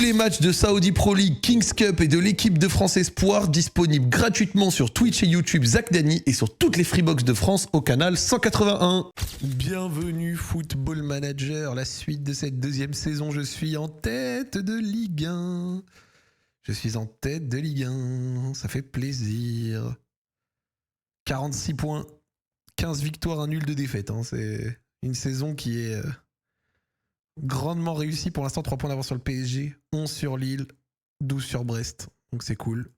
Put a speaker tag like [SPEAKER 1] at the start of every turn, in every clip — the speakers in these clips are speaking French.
[SPEAKER 1] les matchs de Saudi Pro League, Kings Cup et de l'équipe de France Espoir disponibles gratuitement sur Twitch et YouTube Zach Dany et sur toutes les Freebox de France au canal 181. Bienvenue Football Manager, la suite de cette deuxième saison. Je suis en tête de Ligue 1. Je suis en tête de Ligue 1, ça fait plaisir. 46 points, 15 victoires, un nul de défaite. C'est une saison qui est grandement réussie. Pour l'instant, 3 points d'avance sur le PSG, 11 sur Lille, 12 sur Brest. Donc c'est cool.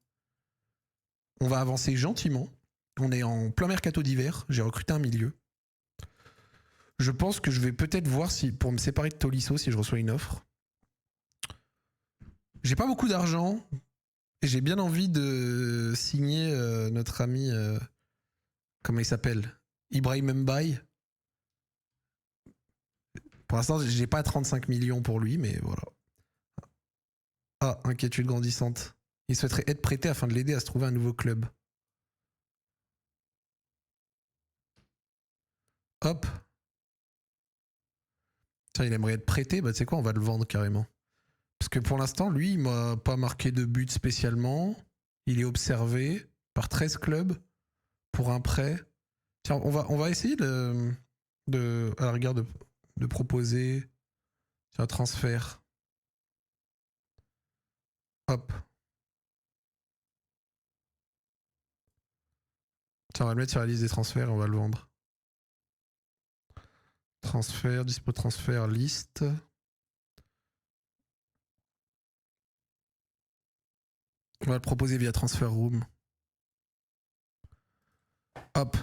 [SPEAKER 1] On va avancer gentiment. On est en plein mercato d'hiver. J'ai recruté un milieu. Je pense que je vais peut-être voir si, pour me séparer de Tolisso, si je reçois une offre. J'ai pas beaucoup d'argent et j'ai bien envie de signer notre ami, comment il s'appelle, Ibrahim Mbaye. Pour l'instant, j'ai pas 35 millions pour lui, mais voilà. Ah, inquiétude grandissante. Il souhaiterait être prêté afin de l'aider à se trouver un nouveau club. Hop. Tiens, il aimerait être prêté, bah tu sais quoi, on va le vendre carrément. Parce que pour l'instant, lui, il m'a pas marqué de but spécialement. Il est observé par 13 clubs pour un prêt. Tiens, on va essayer à la rigueur de proposer un transfert. Hop. Tiens, on va le mettre sur la liste des transferts et on va le vendre. Transfert, dispo transfert, liste. On va le proposer via Transfer Room. Hop.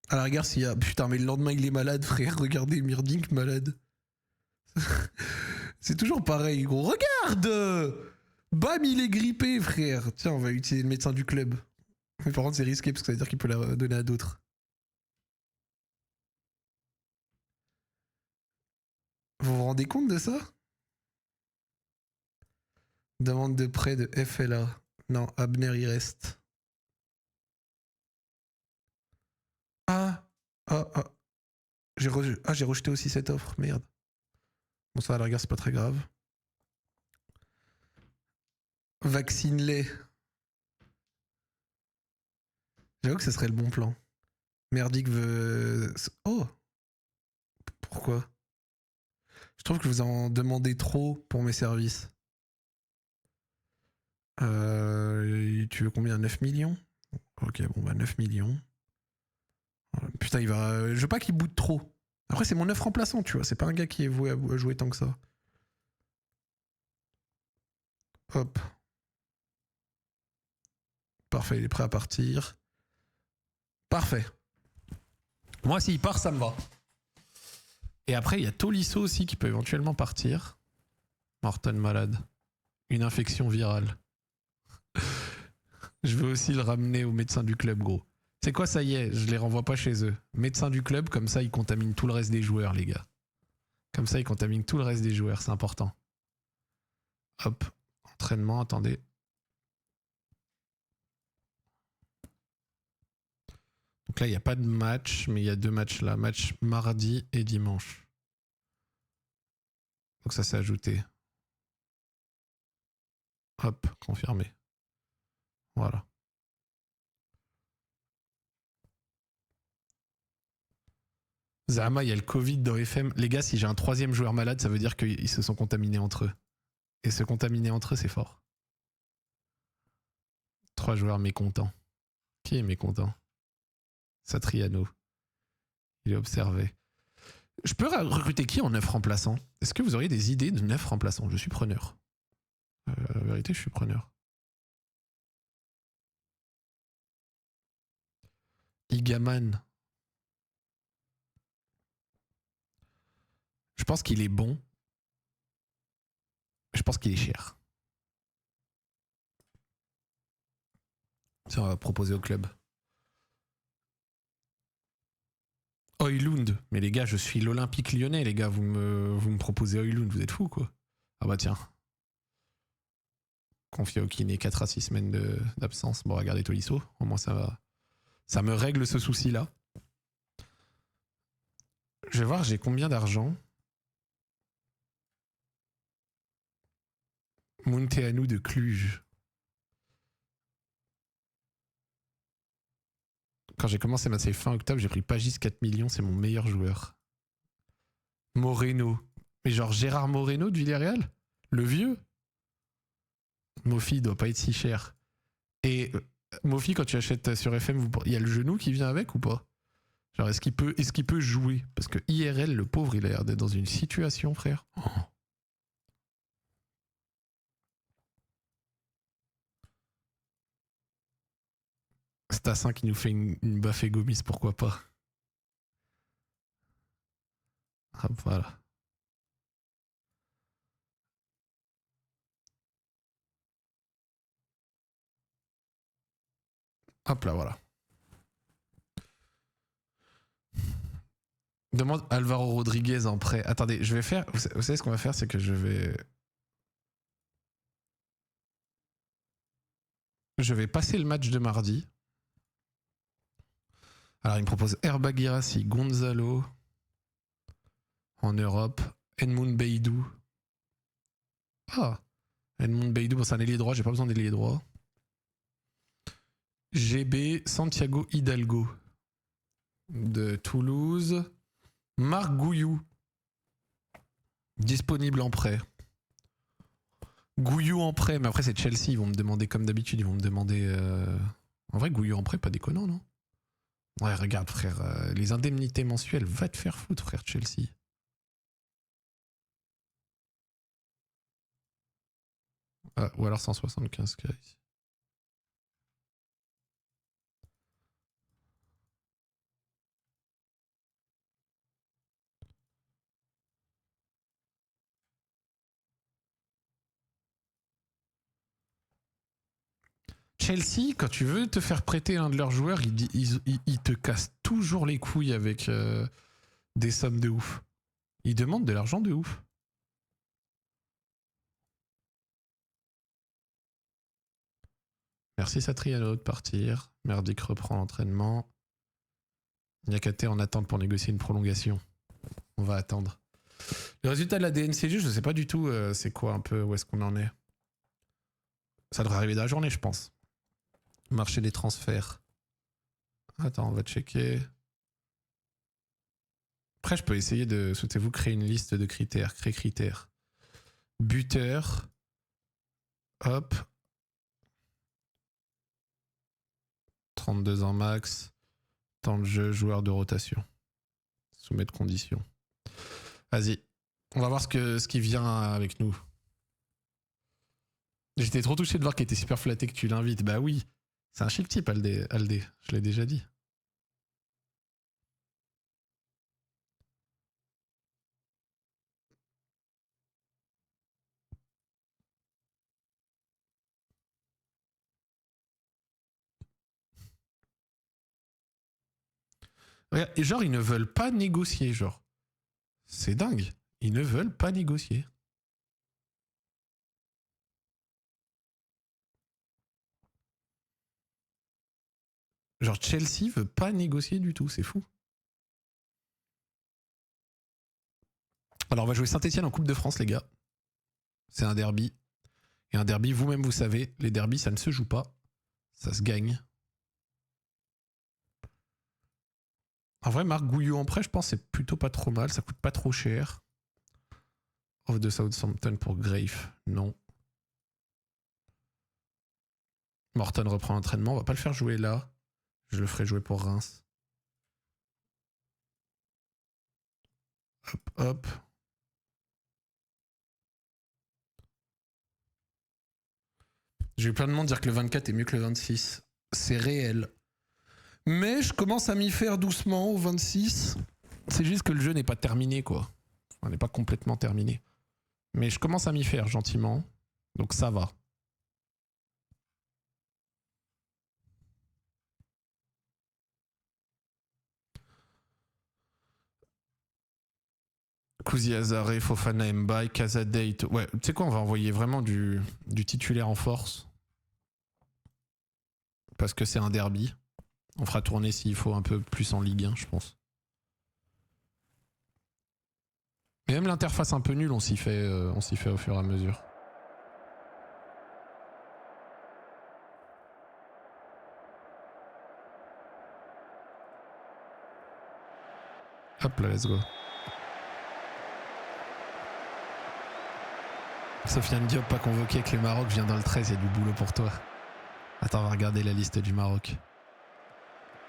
[SPEAKER 1] À la rigueur, s'il y a... Putain, mais le lendemain, il est malade, frère. Regardez, Mirdink malade. C'est toujours pareil, gros. Regarde! Bam, il est grippé, frère. Tiens, on va utiliser le médecin du club. Mais par contre, c'est risqué parce que ça veut dire qu'il peut la donner à d'autres. Vous vous rendez compte de ça? Demande de prêt de FLA. Non, Abner, il reste. Ah! J'ai rejeté aussi cette offre, merde. Bon, ça, à la rigueur, c'est pas très grave. Vaccine-les. J'avoue que ce serait le bon plan. Merdic veut... Oh! Pourquoi? Je trouve que vous en demandez trop pour mes services. Tu veux combien? 9 millions? Ok, bon, bah 9 millions. Putain, il va... Je veux pas qu'il boude trop. Après, c'est mon 9 remplaçant, tu vois. C'est pas un gars qui est voué à jouer tant que ça. Hop. Parfait, il est prêt à partir. Parfait. Moi, s'il part, ça me va. Et après, il y a Tolisso aussi qui peut éventuellement partir. Morton malade. Une infection virale. Je veux aussi le ramener au médecin du club, gros. C'est quoi, ça y est, je les renvoie pas chez eux. Médecin du club, comme ça, ils contaminent tout le reste des joueurs, les gars. Comme ça, ils contaminent tout le reste des joueurs, c'est important. Hop, entraînement, attendez. Donc là, il n'y a pas de match, mais il y a 2 matchs là. Match mardi et dimanche. Donc ça s'est ajouté. Hop, confirmé. Voilà. Zahama, il y a le Covid dans FM. Les gars, si j'ai un 3e joueur malade, ça veut dire qu'ils se sont contaminés entre eux. Et se contaminer entre eux, c'est fort. 3 joueurs mécontents. Qui est mécontent? Satriano. Il est observé. Je peux recruter qui en 9 remplaçants? Est-ce que vous auriez des idées de 9 remplaçants? Je suis preneur. En vérité, je suis preneur. Igaman. Je pense qu'il est bon. Je pense qu'il est cher. Ça, on va proposer au club. Højlund. Mais les gars, je suis l'Olympique lyonnais, les gars. Vous me proposez Højlund, vous êtes fous, quoi. Ah bah tiens. Confié au kiné 4 à 6 semaines d'absence. Bon, regardez Tolisso. Au moins, ça va. Ça me règle ce souci-là. Je vais voir, j'ai combien d'argent.
[SPEAKER 2] Munteanu de Cluj. Quand j'ai commencé ma save fin octobre, j'ai pris Pagis 4 millions, c'est mon meilleur joueur. Moreno. Mais genre Gérard Moreno de Villarreal? Le vieux? Mofi doit pas être si cher. Et Mofi, quand tu achètes sur FM, il y a le genou qui vient avec ou pas? Genre, est-ce qu'il peut jouer? Parce que IRL, le pauvre, il a l'air d'être dans une situation, frère. Oh. Stassin qui nous fait une baffée Gomis, pourquoi pas? Ah, voilà. Hop là, voilà. Demande Alvaro Rodriguez en prêt. Attendez, je vais faire... Vous savez ce qu'on va faire, c'est que je vais passer le match de mardi. Alors, il me propose Herba Guirassi, Gonzalo en Europe, Edmund Beidou. Ah, Edmund Beidou, bon, c'est un ailier droit, j'ai pas besoin d'ailier droit. GB Santiago Hidalgo de Toulouse. Marc Gouillou, disponible en prêt. Gouillou en prêt, mais après c'est Chelsea, ils vont me demander comme d'habitude, ils vont me demander... En vrai, Gouillou en prêt, pas déconnant, non? Ouais, regarde, frère, les indemnités mensuelles, va te faire foutre, frère, Chelsea. Ah, ou alors 175K ici. Chelsea, quand tu veux te faire prêter un de leurs joueurs, ils te cassent toujours les couilles avec des sommes de ouf. Ils demandent de l'argent de ouf. Merci Satriano de partir. Merdic reprend l'entraînement. Niakate en attente pour négocier une prolongation. On va attendre. Le résultat de la DNCG, je ne sais pas du tout c'est quoi un peu, où est-ce qu'on en est. Ça devrait arriver dans la journée, je pense. Marché des transferts. Attends, on va checker. Après, je peux essayer de, souhaitez-vous, créer une liste de critères. Créer critères. Buteur. Hop. 32 ans max. Temps de jeu, joueur de rotation. Soumettre conditions. Vas-y. On va voir ce qui vient avec nous. J'étais trop touché de voir qu'il était super flatté que tu l'invites. Bah oui. C'est un chic type, Aldé. Je l'ai déjà dit. Et genre, ils ne veulent pas négocier, genre. C'est dingue. Ils ne veulent pas négocier. Genre, Chelsea veut pas négocier du tout, c'est fou. Alors, on va jouer Saint-Etienne en Coupe de France, les gars. C'est un derby. Et un derby, vous-même, vous savez, les derbys, ça ne se joue pas. Ça se gagne. En vrai, Marc Gouillou en prêt, je pense, c'est plutôt pas trop mal. Ça coûte pas trop cher. Off de Southampton pour Grave. Non. Morton reprend l'entraînement. On va pas le faire jouer là. Je le ferai jouer pour Reims. Hop, hop. J'ai eu plein de monde dire que le 24 est mieux que le 26. C'est réel. Mais je commence à m'y faire doucement au 26. C'est juste que le jeu n'est pas terminé, quoi. On n'est pas complètement terminé. Mais je commence à m'y faire gentiment. Donc ça va. Kouzi Azaré, Fofana Mbaye, Kazadate. Ouais, tu sais quoi, on va envoyer vraiment du titulaire en force. Parce que c'est un derby. On fera tourner s'il faut un peu plus en Ligue 1, je pense. Et même l'interface un peu nulle, on s'y fait au fur et à mesure. Hop là, let's go. Sofiane Diop pas convoqué avec le Maroc, viens dans le 13, il y a du boulot pour toi. Attends, on va regarder la liste du Maroc.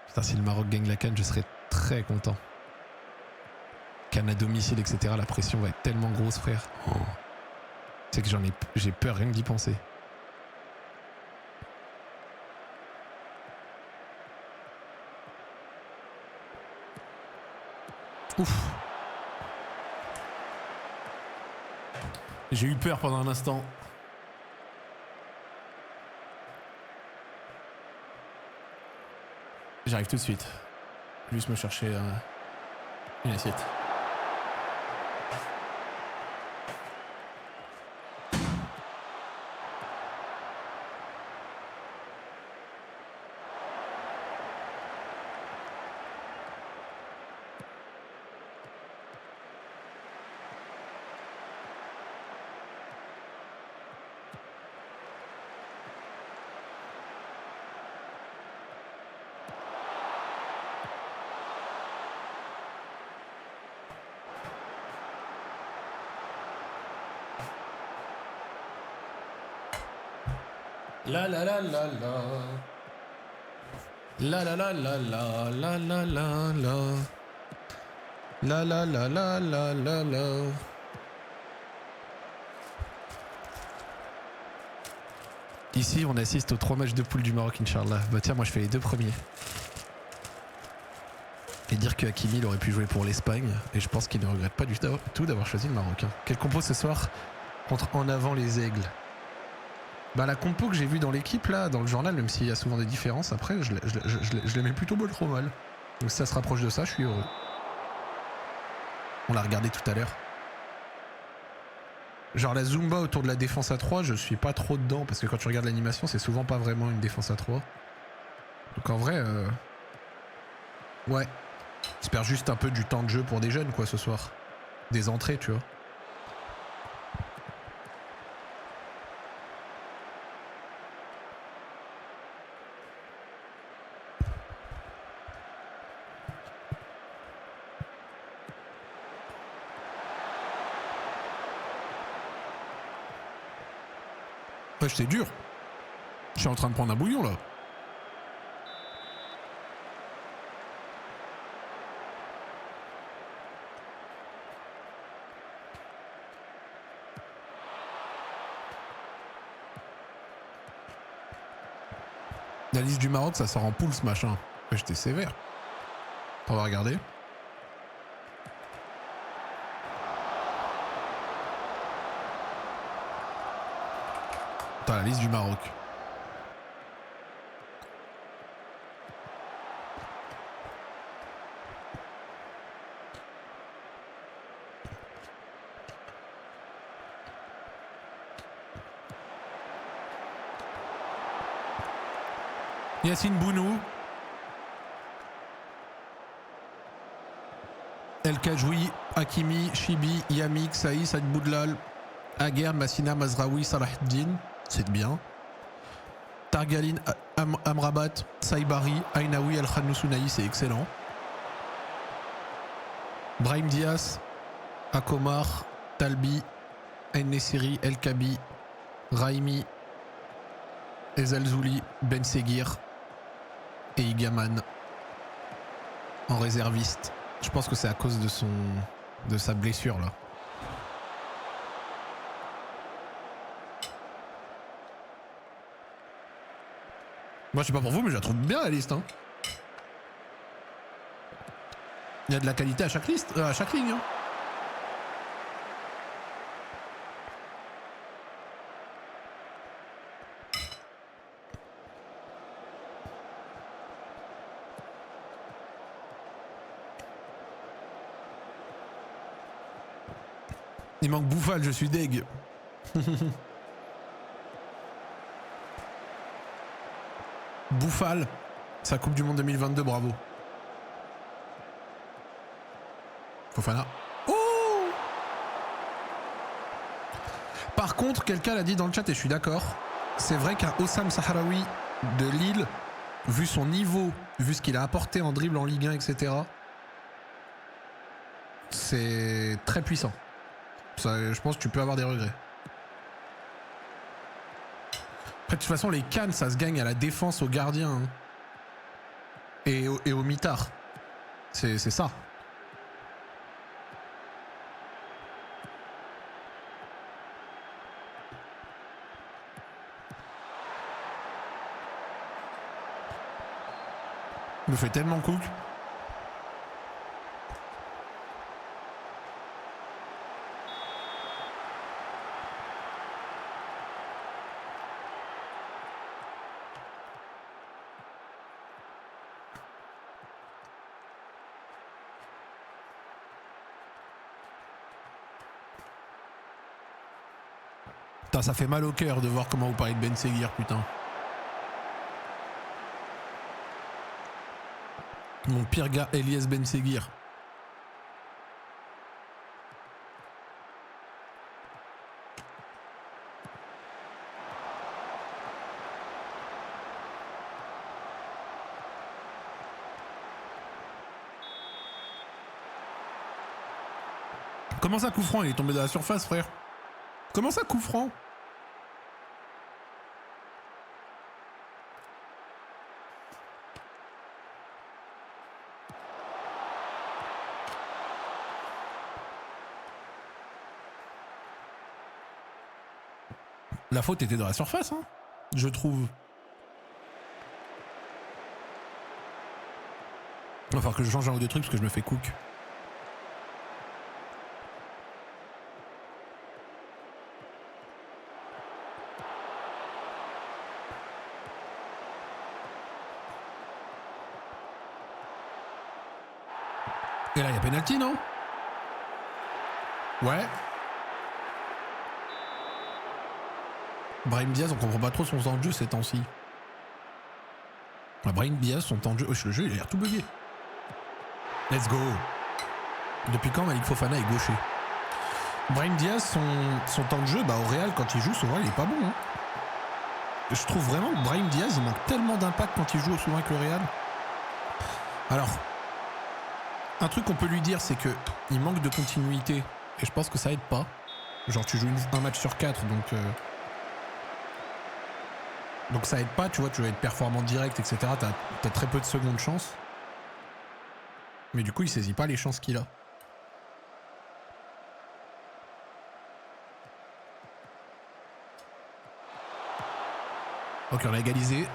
[SPEAKER 2] Putain, si le Maroc gagne la CAN, je serais très content. CAN à domicile, etc. La pression va être tellement grosse, frère. Oh. C'est que j'ai peur rien que d'y penser. Ouf. J'ai eu peur pendant un instant. J'arrive tout de suite. Juste me chercher une assiette. La la la la la. La la la la la la la la la. La la la la la la la. Ici, on assiste aux 3 matchs de poule du Maroc, Inch'Allah. Bah tiens, moi je fais les 2 premiers. Et dire que Hakimi il aurait pu jouer pour l'Espagne. Et je pense qu'il ne regrette pas du tout d'avoir choisi le Maroc. Hein. Quel compo ce soir contre En Avant les Aigles? Bah la compo que j'ai vue dans l'équipe là, dans le journal, même s'il y a souvent des différences, après je les mets plutôt trop mal. Donc si ça se rapproche de ça, je suis heureux. On l'a regardé tout à l'heure. Genre la Zumba autour de la défense à 3, je suis pas trop dedans, parce que quand tu regardes l'animation, c'est souvent pas vraiment une défense à 3. Donc en vrai, ouais. J'espère juste un peu du temps de jeu pour des jeunes quoi ce soir. Des entrées, tu vois. Ouais, c'est dur. Je suis en train de prendre un bouillon là. La liste du Maroc, ça sort en poule ce machin. Ouais, j'étais sévère. On va regarder. Attends, la liste du Maroc. Yassine Bounou. El Kajoui, Hakimi, Chibi, Yamik, Saïs, Saïd Boudlal, Aguer, Massina, Mazraoui, Salahuddin. C'est bien. Targalin, Amrabat, Saïbari, Ainaoui, Al-Khanoussounaï, c'est excellent. Brahim Diaz, Akomar, Talbi, En-Nessiri, El Kabi, Raimi, Ezal Zouli, Ben Seguir et Igaman en réserviste. Je pense que c'est à cause de sa blessure là. Moi je sais pas pour vous mais je la trouve bien la liste hein. Il y a de la qualité à chaque liste, à chaque ligne hein. Il manque Bouffal, je suis deg. Bouffal, sa Coupe du Monde 2022, bravo. Fofana. Oh! Par contre, quelqu'un l'a dit dans le chat et je suis d'accord. C'est vrai qu'un Hossam Sahraoui de Lille, vu son niveau, vu ce qu'il a apporté en dribble en Ligue 1, etc., c'est très puissant. Ça, je pense que tu peux avoir des regrets. Après, de toute façon, les cannes, ça se gagne à la défense, au gardien. Hein. Et au mitard. C'est ça. Il me fait tellement cook. Putain, ça fait mal au cœur de voir comment vous parlez de Ben Seguir, putain. Mon pire gars, Elias Ben Seguir. Comment ça, coup franc? Il est tombé dans la surface, frère. Comment ça, coup franc? La faute était dans la surface, hein, je trouve. Il va falloir que je change un ou deux trucs parce que je me fais cook. Et là, il y a penalty, non? Ouais. Brahim Diaz, on comprend pas trop son temps de jeu ces temps-ci. Brahim Diaz, son temps de jeu... Oh, le jeu, il a l'air tout bugué. Let's go. Depuis quand Malik Fofana est gaucher? Brahim Diaz, son temps de jeu, bah au Real, quand il joue, souvent, il est pas bon. Hein. Je trouve vraiment que Brahim Diaz, il manque tellement d'impact quand il joue souvent avec le Real. Alors, un truc qu'on peut lui dire, c'est que il manque de continuité. Et je pense que ça aide pas. Genre, tu joues un match sur 4, donc ça aide pas, tu vois, tu vas être performant direct, etc. T'as très peu de secondes chances. Mais du coup, il saisit pas les chances qu'il a. Ok, on a égalisé.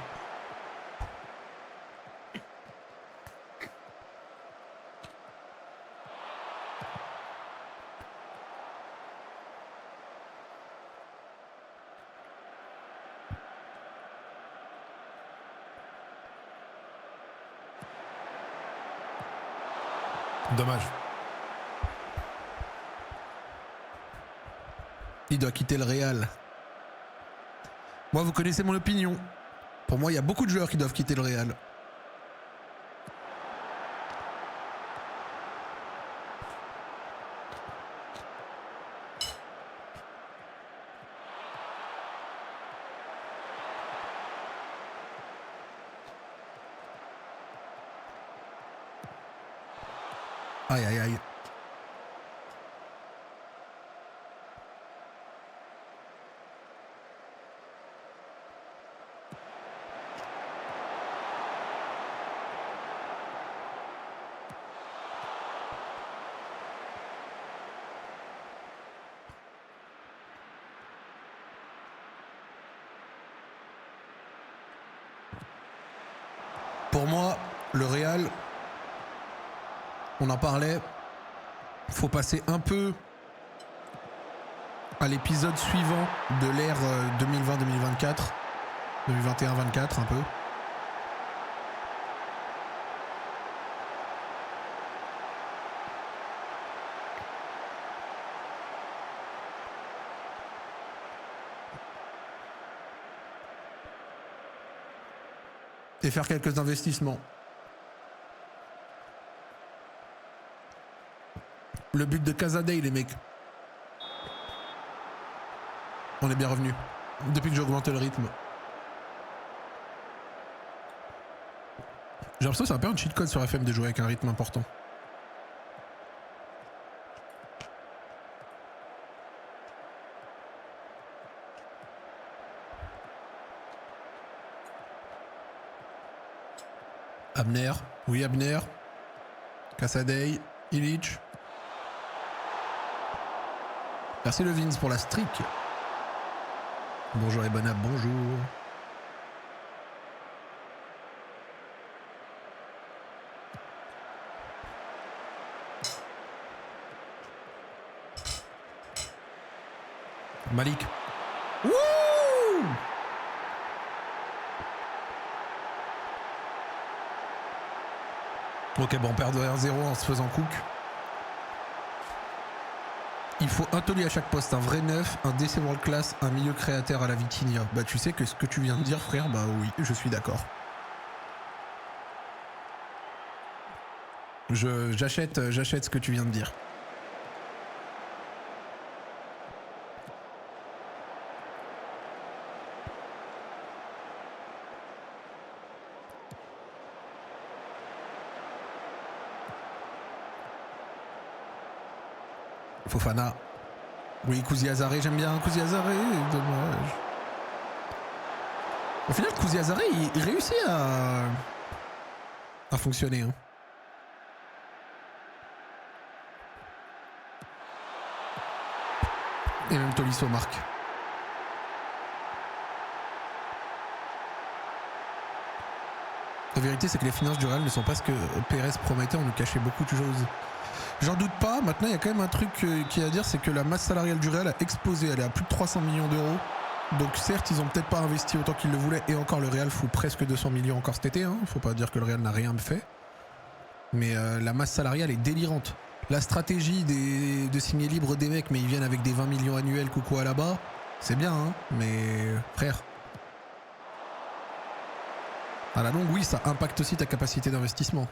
[SPEAKER 2] Dommage. Il doit quitter le Real. Moi, vous connaissez mon opinion. Pour moi, il y a beaucoup de joueurs qui doivent quitter le Real. Aïe, aïe, aïe. Pour moi, le Real, on en parlait, faut passer un peu à l'épisode suivant de l'ère 2020-2024, 2021-24 un peu. Et faire quelques investissements. Le but de Casadei, les mecs. On est bien revenu. Depuis que j'ai augmenté le rythme. J'ai l'impression que c'est un peu un cheat code sur FM de jouer avec un rythme important. Abner. Oui, Abner. Kassadei. Illich. Merci le Vince pour la streak. Bonjour Ebana, bonjour. Malik. Wouh! Ok, bon, on perd de 1-0 en se faisant cook. Il faut un taulier à chaque poste, un vrai neuf, un DC World Class, un milieu créateur à la Vitinha. Bah tu sais que ce que tu viens de dire, frère, bah oui, je suis d'accord. J'achète ce que tu viens de dire. Fofana. Oui, Kouzi Azaré, j'aime bien Kouzi Azaré, dommage. Au final, Kouzi Azaré, il réussit à fonctionner. Hein. Et même Tolisso marque. La vérité, c'est que les finances du Real ne sont pas ce que Pérez promettait, on nous cachait beaucoup de choses. J'en doute pas, maintenant il y a quand même un truc qui est à dire, c'est que la masse salariale du Real a explosé, elle est à plus de 300 millions d'euros. Donc certes, ils ont peut-être pas investi autant qu'ils le voulaient, et encore le Real fout presque 200 millions encore cet été, hein. Faut pas dire que le Real n'a rien fait. Mais la masse salariale est délirante. La stratégie de signer libre des mecs, mais ils viennent avec des 20 millions annuels, coucou à là-bas, c'est bien, hein, mais frère. À la longue, oui, ça impacte aussi ta capacité d'investissement.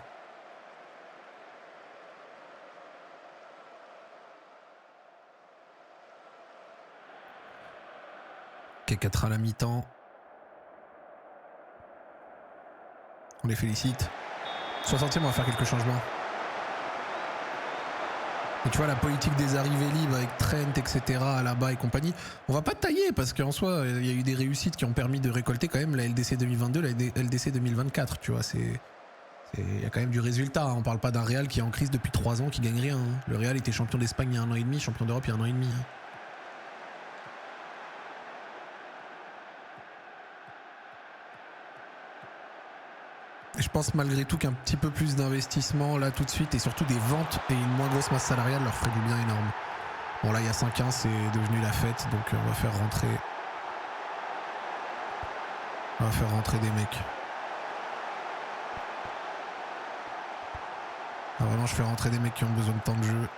[SPEAKER 2] Ok, 4 à la mi-temps. On les félicite. 60e, on va faire quelques changements. Et tu vois, la politique des arrivées libres avec Trent, etc., là-bas et compagnie, on va pas tailler parce qu'en soi, il y a eu des réussites qui ont permis de récolter quand même la LDC 2022, la LDC 2024, tu vois, il y a quand même du résultat, hein. On parle pas d'un Real qui est en crise depuis 3 ans, qui gagne rien. Hein. Le Real était champion d'Espagne il y a 1 an et demi, champion d'Europe il y a 1 an et demi. Hein. Je pense malgré tout qu'un petit peu plus d'investissement là tout de suite et surtout des ventes et une moins grosse masse salariale leur ferait du bien énorme. Bon là il y a 5-1, c'est devenu la fête, donc on va faire rentrer des mecs. Ah, vraiment je fais rentrer des mecs qui ont besoin de temps de jeu.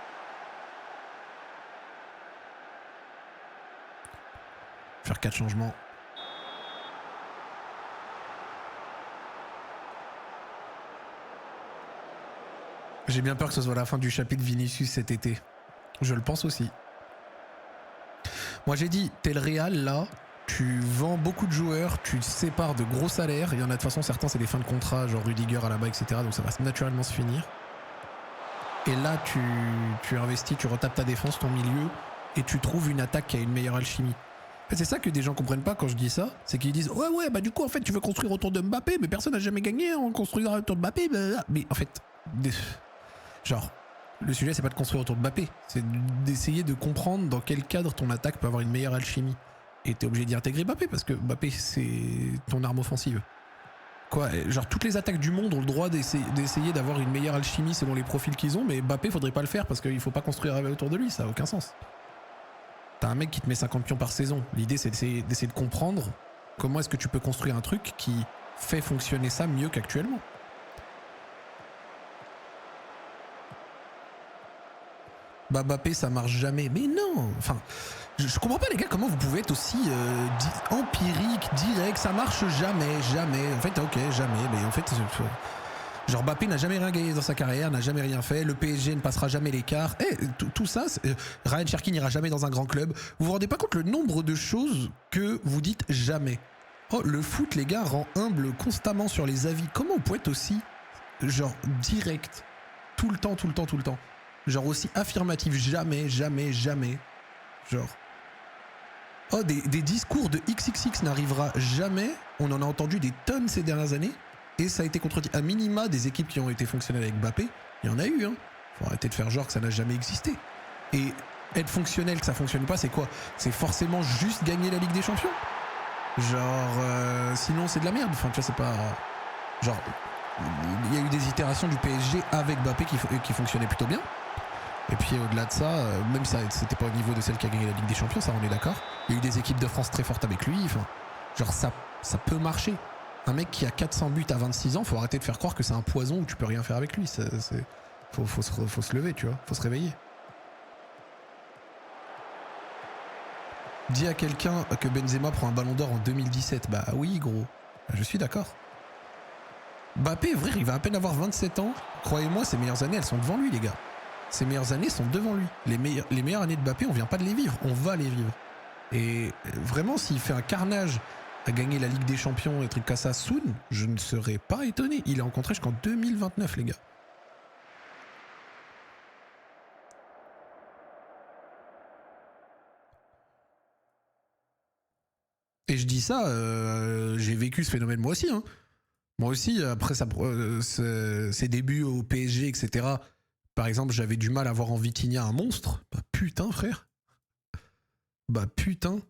[SPEAKER 2] Faire 4 changements. J'ai bien peur que ce soit la fin du chapitre Vinicius cet été. Je le pense aussi. Moi j'ai dit, t'es le Real là, tu vends beaucoup de joueurs, tu sépares de gros salaires. Il y en a de toute façon, certains c'est des fins de contrat, genre Rudiger à la bas, etc. Donc ça va naturellement se finir. Et là tu investis, tu retapes ta défense, ton milieu, et tu trouves une attaque qui a une meilleure alchimie. En fait, c'est ça que des gens comprennent pas quand je dis ça, c'est qu'ils disent ouais bah du coup en fait tu veux construire autour de Mbappé, mais personne n'a jamais gagné en construisant autour de Mbappé. Blablabla. Mais en fait... Genre, le sujet c'est pas de construire autour de Mbappé, c'est d'essayer de comprendre dans quel cadre ton attaque peut avoir une meilleure alchimie. Et t'es obligé d'y intégrer Mbappé parce que Mbappé c'est ton arme offensive. Quoi, genre toutes les attaques du monde ont le droit d'essayer d'avoir une meilleure alchimie selon les profils qu'ils ont, mais Mbappé faudrait pas le faire parce qu'il faut pas construire autour de lui, ça a aucun sens. T'as un mec qui te met 50 pions par saison, l'idée c'est d'essayer de comprendre comment est-ce que tu peux construire un truc qui fait fonctionner ça mieux qu'actuellement. Bah Mbappé ça marche jamais, mais non, enfin je comprends pas les gars comment vous pouvez être aussi empirique, direct, ça marche jamais, en fait ok jamais, mais en fait genre Mbappé n'a jamais rien gagné dans sa carrière, n'a jamais rien fait, le PSG ne passera jamais l'écart, tout ça, Ryan Cherki n'ira jamais dans un grand club, vous vous rendez pas compte le nombre de choses que vous dites jamais. Oh le foot les gars rend humble constamment sur les avis, comment vous pouvez être aussi genre direct, tout le temps. Genre aussi affirmatif, jamais. Genre. Oh, des discours de XXX n'arrivera jamais. On en a entendu des tonnes ces dernières années.
[SPEAKER 1] et ça a été contredit. À minima, des équipes qui ont été fonctionnelles avec Mbappé, il y en a eu. Hein. Faut arrêter de faire genre que ça n'a jamais existé. Et être fonctionnel, que ça fonctionne pas, c'est quoi? C'est forcément juste gagner la Ligue des Champions. Genre, sinon c'est de la merde. Enfin, tu vois, c'est pas... Genre, il y a eu des itérations du PSG avec Mbappé qui fonctionnaient plutôt bien. Et puis au-delà de ça, même si c'était pas au niveau de celle qui a gagné la Ligue des Champions, ça on est d'accord. Il y a eu des équipes de France très fortes avec lui. Enfin, genre ça peut marcher. Un mec qui a 400 buts à 26 ans, faut arrêter de faire croire que c'est un poison où tu peux rien faire avec lui. Faut se lever, tu vois. Faut se réveiller. Dis à quelqu'un que Benzema prend un ballon d'or en 2017. Bah oui, gros. Je suis d'accord. Mbappé, vrai, il va à peine avoir 27 ans. Croyez-moi, ses meilleures années, elles sont devant lui, les gars. Ses meilleures années sont devant lui. Les meilleures années de Mbappé, on vient pas de les vivre, on va les vivre. Et vraiment, s'il fait un carnage à gagner la Ligue des Champions et trucs comme ça, soon, je ne serais pas étonné. Il est en contrat jusqu'en 2029, les gars. Et je dis ça, j'ai vécu ce phénomène moi aussi. Hein. Moi aussi, après ses débuts au PSG, etc., par exemple, j'avais du mal à voir en Vitinha un monstre. Bah putain, frère. Bah putain.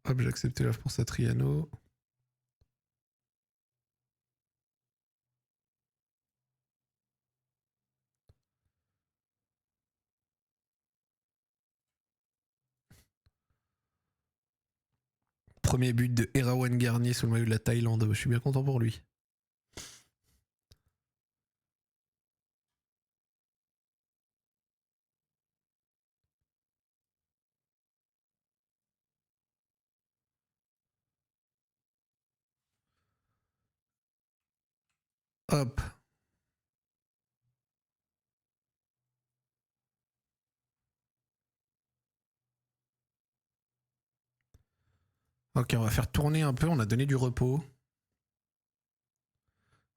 [SPEAKER 1] Hop, j'ai accepté l'offre pour Satriano. Premier but de Erawan Garnier sous le maillot de la Thaïlande. Je suis bien content pour lui. Hop. Ok, on va faire tourner un peu. On a donné du repos.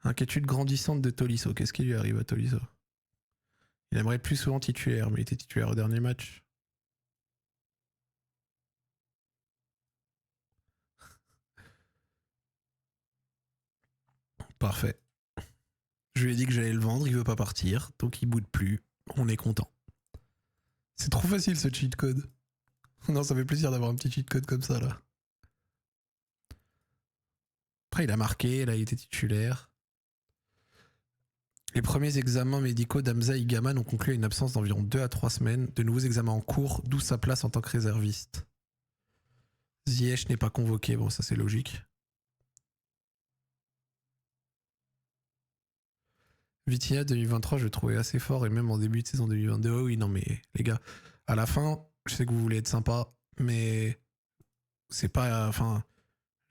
[SPEAKER 1] Inquiétude grandissante de Tolisso. Qu'est-ce qui lui arrive à Tolisso? Il aimerait être plus souvent titulaire, mais il était titulaire au dernier match. Parfait. Je lui ai dit que j'allais le vendre, il veut pas partir, donc il boude plus. On est content. C'est trop facile ce cheat code. Non, ça fait plaisir d'avoir un petit cheat code comme ça là. Après, il a marqué, là, il était titulaire. Les premiers examens médicaux d'Hamza Igaman ont conclu à une absence d'environ 2 à 3 semaines. De nouveaux examens en cours, d'où sa place en tant que réserviste. Ziyech n'est pas convoqué, bon, ça c'est logique. Vitinha 2023, je le trouvais assez fort, et même en début de saison 2022. Oh oui, non, mais les gars, à la fin, je sais que vous voulez être sympa, mais c'est pas. Enfin,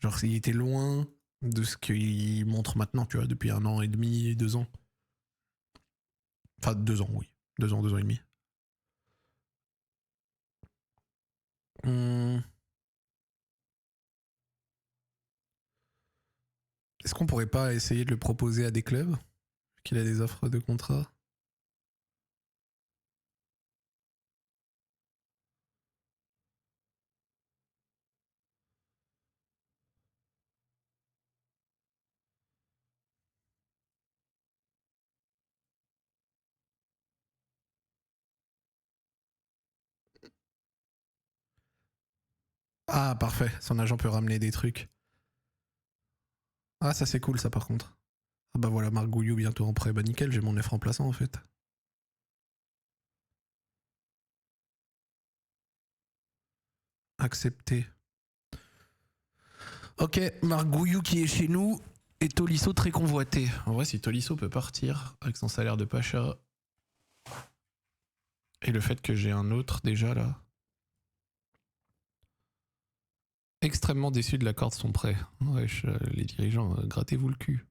[SPEAKER 1] genre, il était loin de ce qu'il montre maintenant, tu vois, depuis 1 an et demi, 2 ans. Enfin, 2 ans, oui. 2 ans, 2 ans et demi. Est-ce qu'on pourrait pas essayer de le proposer à des clubs, vu qu'il a des offres de contrat? Ah, parfait. Son agent peut ramener des trucs. Ah, ça c'est cool, ça par contre. Ah bah voilà, Marc Gouillou bientôt en prêt. Bah nickel, j'ai mon F remplaçant en fait. Accepté. Ok, Marc Gouillou qui est chez nous et Tolisso très convoité. En vrai, si Tolisso peut partir avec son salaire de Pacha et le fait que j'ai un autre déjà là. Extrêmement déçu de l'accord de son prêt. Wesh, les dirigeants, grattez-vous le cul.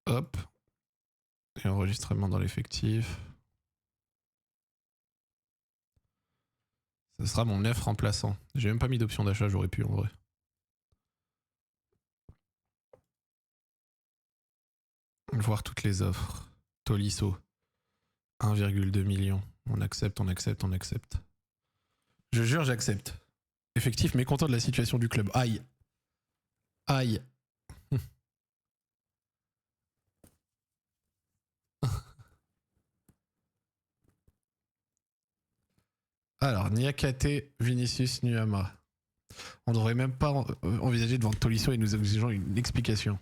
[SPEAKER 1] Hop. Et enregistrement dans l'effectif. Ce sera mon 9 remplaçant. J'ai même pas mis d'option d'achat, j'aurais pu en vrai. Voir toutes les offres.
[SPEAKER 2] Tolisso. 1,2 million. On accepte, on accepte, on accepte. Je jure, j'accepte. Effectif, mécontent de la situation du club. Aïe. Aïe. Alors, Niakate, Vinicius, Nuama. On devrait même pas envisager de vendre Tolisso et nous exigeons une explication.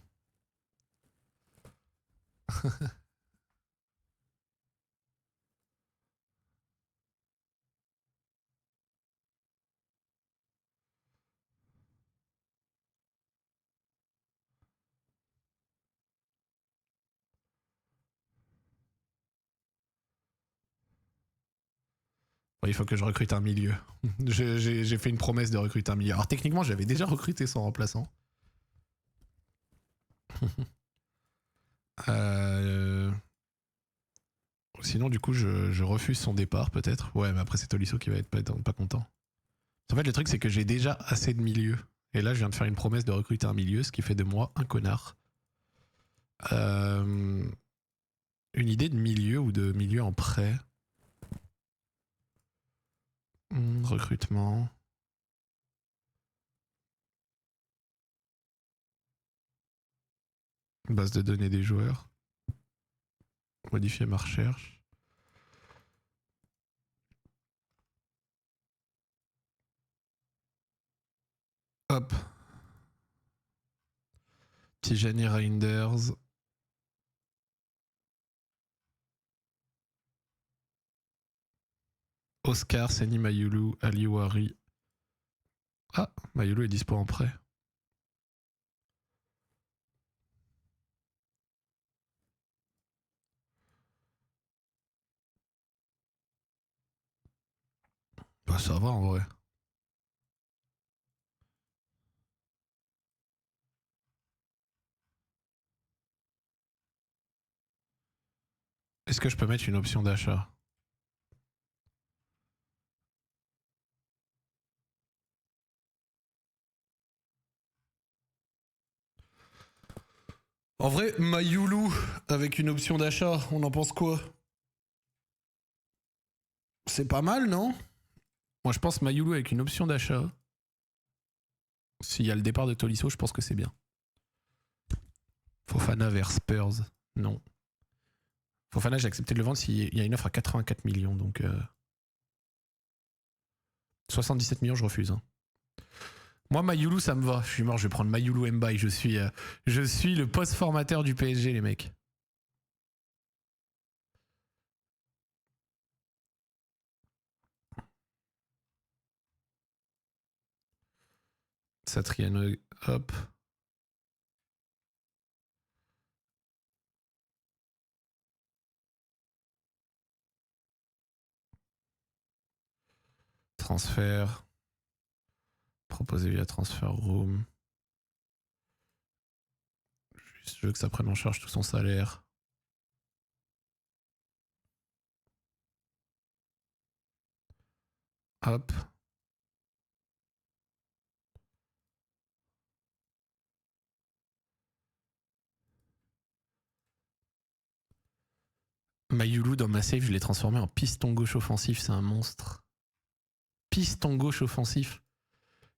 [SPEAKER 2] Il faut que je recrute un milieu. J'ai fait une promesse de recruter un milieu. Alors techniquement, j'avais déjà recruté son remplaçant. Sinon, du coup, je refuse son départ, peut-être. Ouais, mais après, c'est Tolisso qui va être pas content. En fait, le truc, c'est que j'ai déjà assez de milieux. Et là, je viens de faire une promesse de recruter un milieu, ce qui fait de moi un connard. Une idée de milieu ou de milieu en prêt. Recrutement. Base de données des joueurs. Modifier ma recherche. Hop. Tijani Reinders. Oscar, Seni Mayulu, Aliouari. Ah, Mayulu est dispo en prêt. Bah ça va en vrai. Est-ce que je peux mettre une option d'achat ? En vrai, Mayulu avec une option d'achat, on en pense quoi ? C'est pas mal, non ? Moi, je pense Mayulu avec une option d'achat. S'il y a le départ de Tolisso, je pense que c'est bien. Fofana vers Spurs, non. Fofana, j'ai accepté de le vendre s'il y a une offre à 84 millions, donc... 77 millions, je refuse. Hein. Moi, Mayulu, ça me va. Je suis mort, je vais prendre Mayulu Mbaye. Je suis le post-formateur du PSG, les mecs. Satriano, hop. Transfert. Proposé via Transfer Room. Je veux que ça prenne en charge tout son salaire. Hop. Mayulu dans ma save, je l'ai transformé en piston gauche offensif, c'est un monstre. Piston gauche offensif.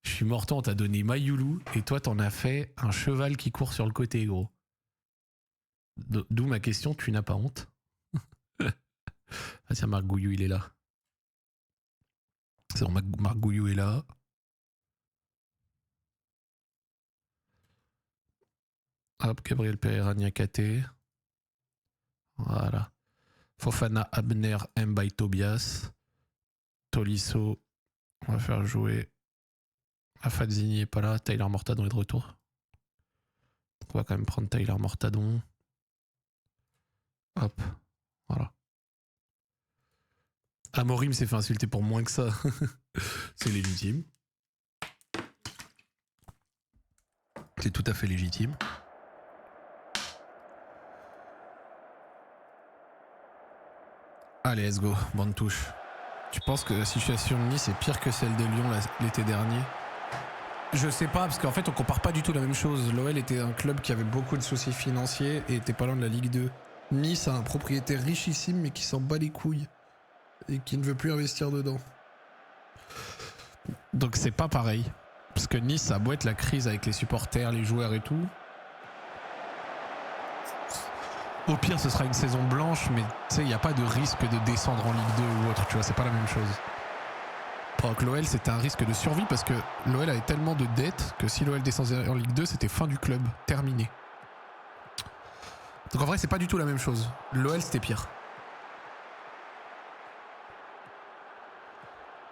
[SPEAKER 2] Je suis mortant, on t'a donné Mayulu et toi t'en as fait un cheval qui court sur le côté, gros. D'où ma question, tu n'as pas honte? Ah tiens, Marc Gouillou, il est là. C'est bon, Marc Gouillou est là. Hop, Gabriel Pereira, Niakate. Voilà. Fofana, Abner, Mbaye, Tobias. Tolisso. On va faire jouer. Afadzini est pas là. Tyler Mortadon est de retour. On va quand même prendre Tyler Mortadon. Hop. Voilà. Amorim s'est fait insulter pour moins que ça. C'est légitime. C'est tout à fait légitime. Allez, let's go. Bonne touche. Tu penses que la situation de Nice est pire que celle de Lyon l'été dernier? Je sais pas, parce qu'en fait, on compare pas du tout la même chose. L'OL était un club qui avait beaucoup de soucis financiers et était pas loin de la Ligue 2. Nice a un propriétaire richissime mais qui s'en bat les couilles et qui ne veut plus investir dedans. Donc c'est pas pareil. Parce que Nice, ça a beau être la crise avec les supporters, les joueurs et tout. Au pire, ce sera une saison blanche, mais tu sais, il n'y a pas de risque de descendre en Ligue 2 ou autre, tu vois, c'est pas la même chose. Pendant que l'OL, c'était un risque de survie parce que l'OL avait tellement de dettes que si l'OL descendait en Ligue 2, c'était fin du club, terminé. Donc en vrai, c'est pas du tout la même chose. L'OL, c'était pire.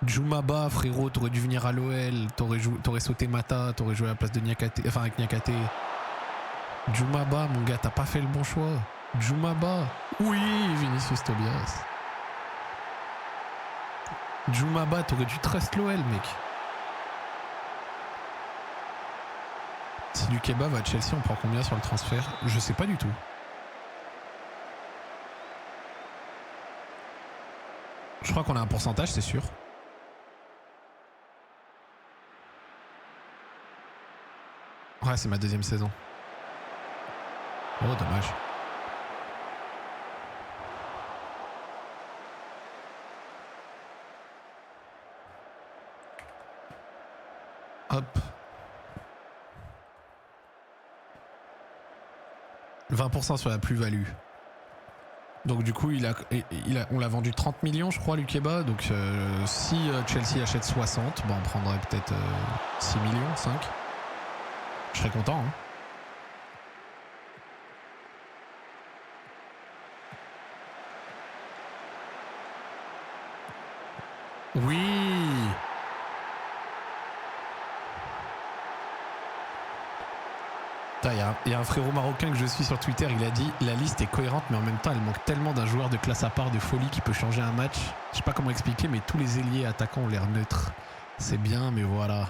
[SPEAKER 2] Djoumaba, frérot, t'aurais dû venir à l'OL, t'aurais sauté Mata, t'aurais joué à la place de Niakate, enfin avec Niakate. Djoumaba, mon gars, t'as pas fait le bon choix. Djoumaba. Oui, Vinicius Tobias. Djoumaba, t'aurais dû trust l'OL, mec. Si Lukeba va à Chelsea, on prend combien sur le transfert? Je sais pas du tout. Je crois qu'on a un pourcentage, c'est sûr. Ouais, c'est ma deuxième saison. Oh, dommage. Hop. 20% sur la plus-value. Donc du coup, on l'a vendu 30 millions, je crois, Lukeba. Donc si Chelsea achète 60, on prendrait peut-être 6 millions, 5. Je serais content. Hein. Oui. Il y a un frérot marocain que je suis sur Twitter, il a dit la liste est cohérente mais en même temps elle manque tellement d'un joueur de classe à part de folie qui peut changer un match. Je sais pas comment expliquer mais tous les ailiers attaquants ont l'air neutres. C'est bien mais voilà.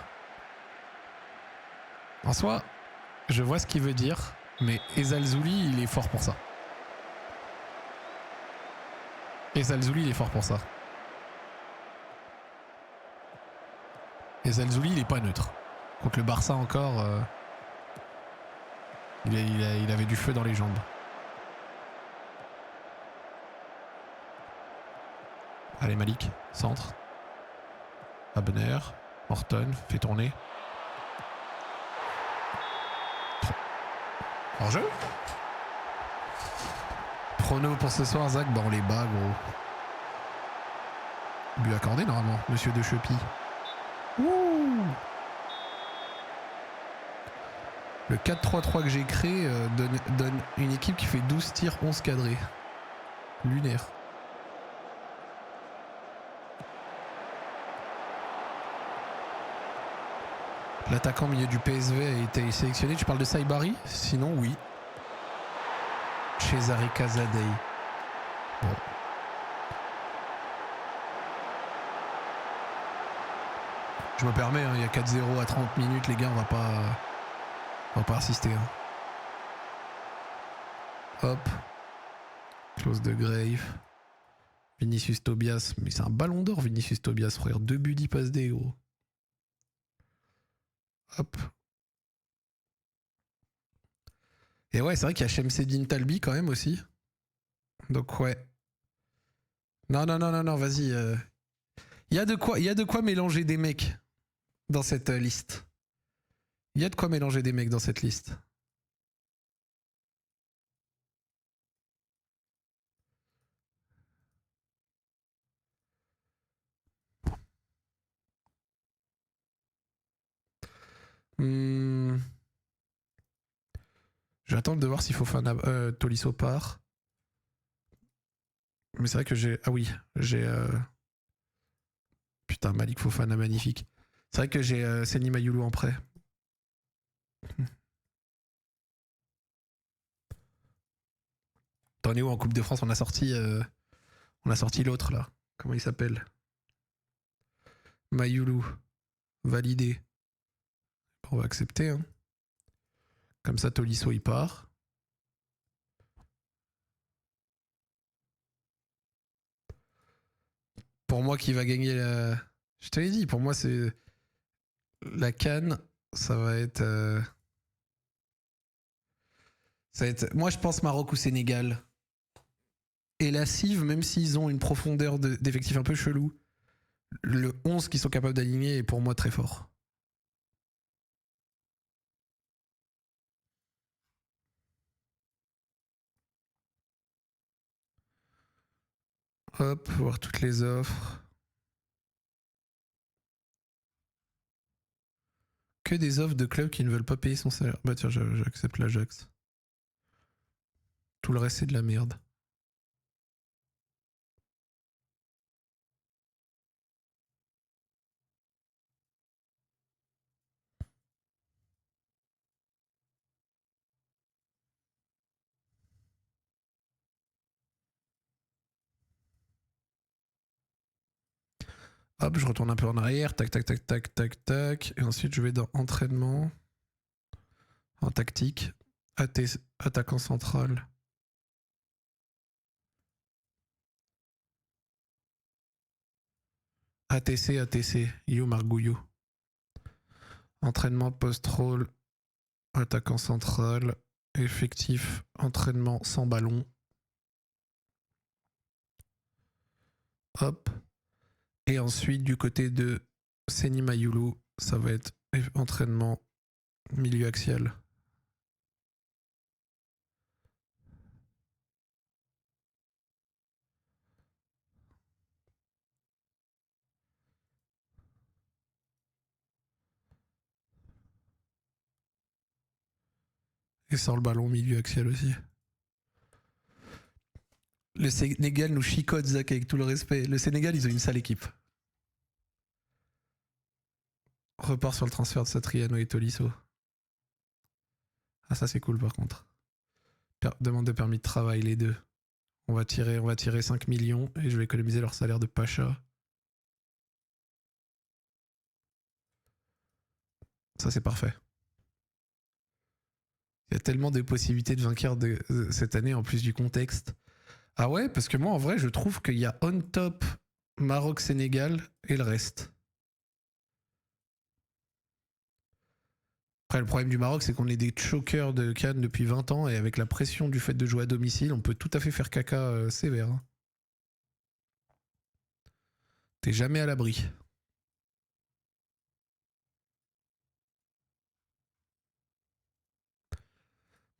[SPEAKER 2] En soi, je vois ce qu'il veut dire, mais Ezalzouli il est fort pour ça. Ezalzouli il est fort pour ça. Ezalzouli il est pas neutre. Contre le Barça encore... Il avait du feu dans les jambes. Allez Malik, centre. Abner, Morton, fait tourner. En jeu. Prono pour ce soir, Zach, on les bat gros. But accordé normalement, monsieur De Chepy. Ouh. Le 4-3-3 que j'ai créé donne une équipe qui fait 12 tirs, 11 cadrés. Lunaire. L'attaquant milieu du PSV a été sélectionné. Tu parles de Saibari? Sinon, oui. Cesare Casadei. Bon. Je me permets, hein, il y a 4-0 à 30 minutes, les gars, on va pas assister. Hein. Hop. Close de Grave. Vinicius Tobias. Mais c'est un ballon d'or, Vinicius Tobias, frère. 2 buts, 10 passes D, gros. Hop. Et ouais, c'est vrai qu'il y a Shemseddine Talbi quand même aussi. Donc ouais. Non, vas-y. Il y a de quoi mélanger des mecs dans cette liste. Il y a de quoi mélanger des mecs dans cette liste. Je vais attendre de voir s'il faut faire Tolisso part. Mais c'est vrai que j'ai... Ah oui, j'ai... Putain, Malik Fofana, magnifique. C'est vrai que j'ai Seny Mayoulou en prêt. T'en es où en Coupe de France? On a sorti l'autre là. Comment il s'appelle? Mayoulou. Validé. On va accepter. Hein. Comme ça, Tolisso il part. Pour moi, qui va gagner la... Je te l'ai dit, pour moi, c'est... La CAN, ça va être... Moi, je pense Maroc ou Sénégal. Et la Civ, même s'ils ont une profondeur d'effectif un peu chelou, le 11 qu'ils sont capables d'aligner est pour moi très fort. Hop, voir toutes les offres. Que des offres de clubs qui ne veulent pas payer son salaire. Bah tiens, j'accepte l'Ajax. Tout le reste, c'est de la merde. Hop, je retourne un peu en arrière. Tac, tac, tac, tac, tac, tac. Et ensuite, je vais dans entraînement. En tactique. Attaquant central. ATC, You Margouillou. Entraînement post-roll. Attaquant central. Effectif. Entraînement sans ballon. Hop. Et ensuite, du côté de Seni Mayulu, ça va être entraînement milieu axial. Et sans le ballon, milieu axial aussi. Le Sénégal nous chicote, Zach, avec tout le respect. Le Sénégal, ils ont une sale équipe. Repart sur le transfert de Satriano et Tolisso. Ah, ça c'est cool par contre. Demande de permis de travail, les deux. On va tirer 5 millions et je vais économiser leur salaire de Pacha. Ça c'est parfait. Il y a tellement de possibilités de vainqueurs cette année en plus du contexte. Ah ouais, parce que moi en vrai je trouve qu'il y a on top Maroc-Sénégal et le reste. Après le problème du Maroc c'est qu'on est des chokers de Cannes depuis 20 ans et avec la pression du fait de jouer à domicile on peut tout à fait faire caca sévère. Hein. T'es jamais à l'abri.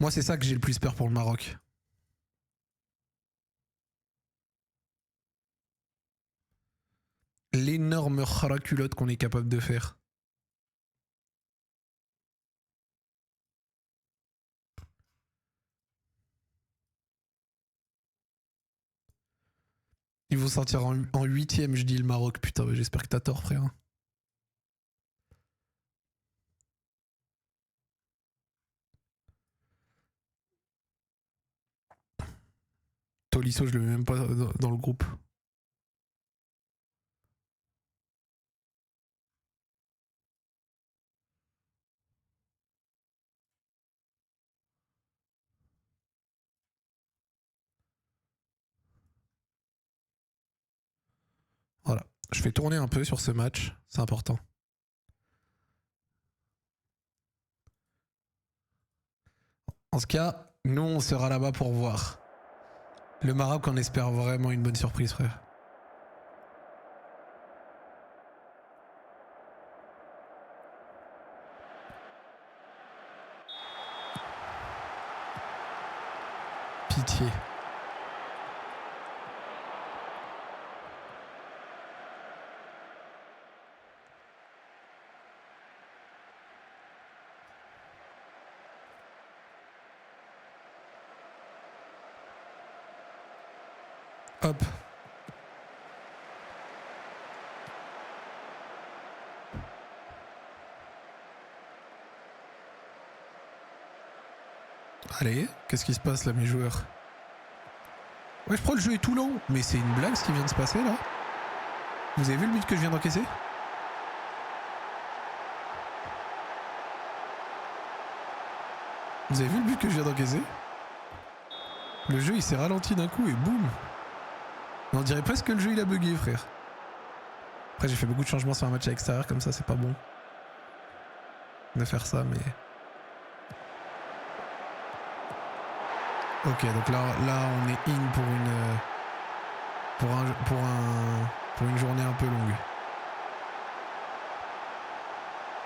[SPEAKER 2] Moi c'est ça que j'ai le plus peur pour le Maroc. L'énorme raculotte qu'on est capable de faire. Ils vont sortir en 8ème, je dis le Maroc. Putain, j'espère que t'as tort, frère. Tolisso, je le mets même pas dans le groupe. Voilà. Je fais tourner un peu sur ce match. C'est important. En ce cas, nous, on sera là-bas pour voir. Le Maroc, on espère vraiment une bonne surprise, frère. Pitié. Hop. Allez, qu'est-ce qui se passe là, mes joueurs? Ouais, je crois que le jeu est tout lent, mais c'est une blague ce qui vient de se passer là. Vous avez vu le but que je viens d'encaisser? Vous avez vu le but que je viens d'encaisser? Le jeu il s'est ralenti d'un coup et boum. On dirait presque que le jeu il a bugué, frère. Après j'ai fait beaucoup de changements sur un match à l'extérieur, comme ça c'est pas bon de faire ça, mais... Ok, donc là on est in pour une... pour une journée un peu longue.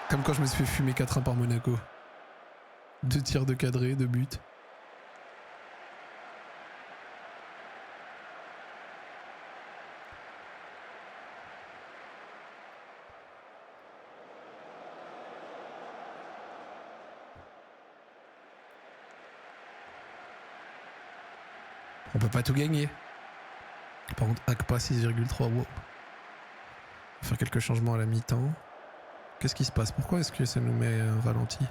[SPEAKER 2] Comme quand je me suis fait fumer 4-1 par Monaco. 2 tirs de cadré, 2 buts. On peut pas tout gagner. Par contre, Akpa 6,3. Wow. On va faire quelques changements à la mi-temps. Qu'est-ce qui se passe? Pourquoi est-ce que ça nous met un ralenti?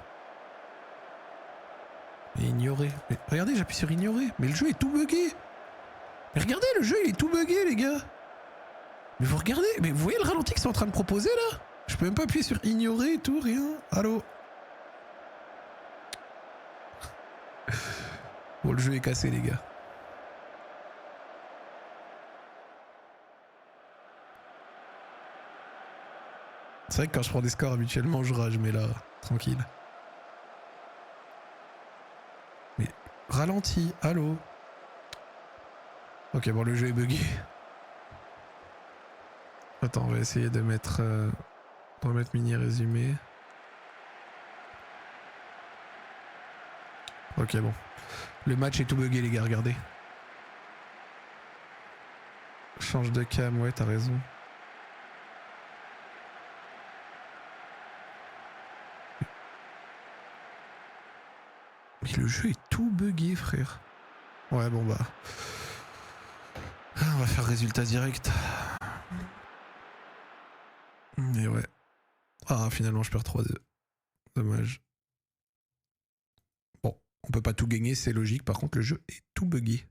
[SPEAKER 2] Et ignorer. Mais regardez, j'appuie sur ignorer. Mais le jeu est tout bugué. Mais regardez, le jeu il est tout bugué, les gars. Mais vous regardez, mais vous voyez le ralenti qu'ils sont en train de proposer là? Je peux même pas appuyer sur ignorer et tout, rien. Allô? Bon, le jeu est cassé, les gars. C'est vrai que quand je prends des scores habituellement, je rage, mais là, tranquille. Mais ralenti, allô? Ok, bon, le jeu est bugué. Attends, on va essayer de mettre... on va mettre mini résumé. Ok, bon. Le match est tout bugué, les gars, regardez. Change de cam, ouais, t'as raison. Mais le jeu est tout bugué, frère. Ouais, bon bah... On va faire résultat direct. Et ouais. Ah, finalement, je perds 3-2. Dommage. Bon, on peut pas tout gagner, c'est logique. Par contre, le jeu est tout bugué.